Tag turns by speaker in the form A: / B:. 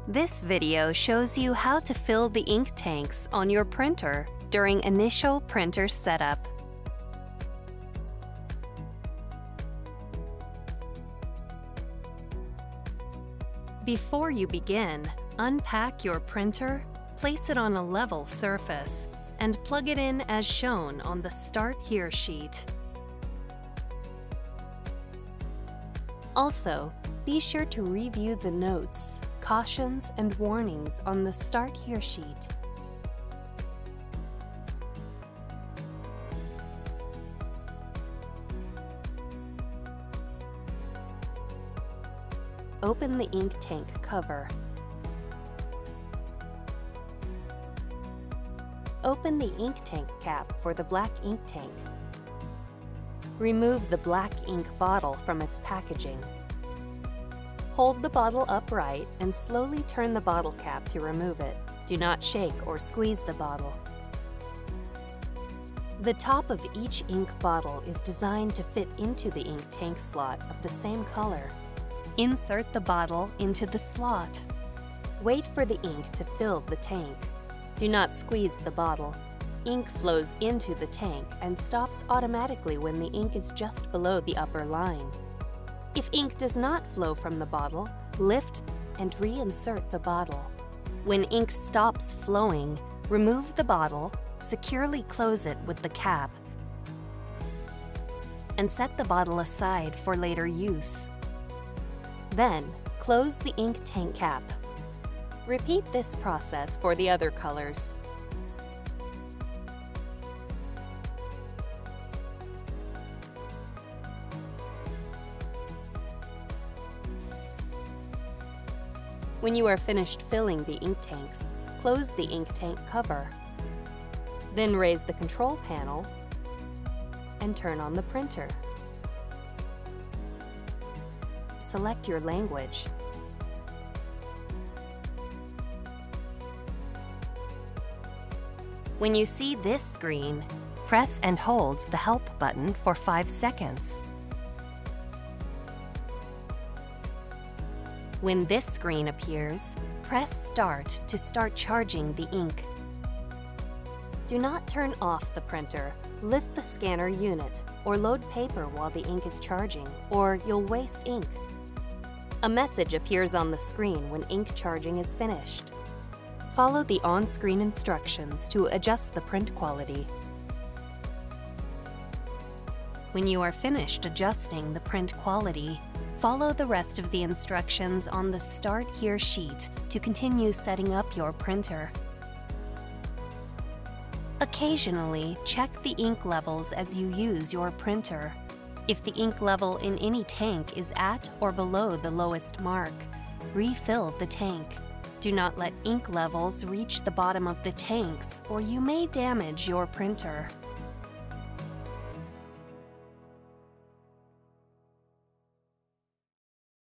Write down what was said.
A: This video shows you how to fill the ink tanks on your printer during initial printer setup. Before you begin, unpack your printer, place it on a level surface, and plug it in as shown on the Start Here sheet. Also, be sure to review the notes, cautions, and warnings on the Start Here sheet. Open the ink tank cover. Open the ink tank cap for the black ink tank. Remove the black ink bottle from its packaging. Hold the bottle upright and slowly turn the bottle cap to remove it. Do not shake or squeeze the bottle. The top of each ink bottle is designed to fit into the ink tank slot of the same color. Insert the bottle into the slot. Wait for the ink to fill the tank. Do not squeeze the bottle. Ink flows into the tank and stops automatically when the ink is just below the upper line. If ink does not flow from the bottle, lift and reinsert the bottle. When ink stops flowing, remove the bottle, securely close it with the cap, and set the bottle aside for later use. Then, close the ink tank cap. Repeat this process for the other colors. When you are finished filling the ink tanks, close the ink tank cover. Then raise the control panel and turn on the printer. Select your language. When you see this screen, press and hold the Help button for 5 seconds. When this screen appears, press Start to start charging the ink. Do not turn off the printer, lift the scanner unit, or load paper while the ink is charging, or you'll waste ink. A message appears on the screen when ink charging is finished. Follow the on-screen instructions to adjust the print quality. When you are finished adjusting the print quality, follow the rest of the instructions on the Start Here sheet to continue setting up your printer. Occasionally, check the ink levels as you use your printer. If the ink level in any tank is at or below the lowest mark, refill the tank. Do not let ink levels reach the bottom of the tanks, or you may damage your printer.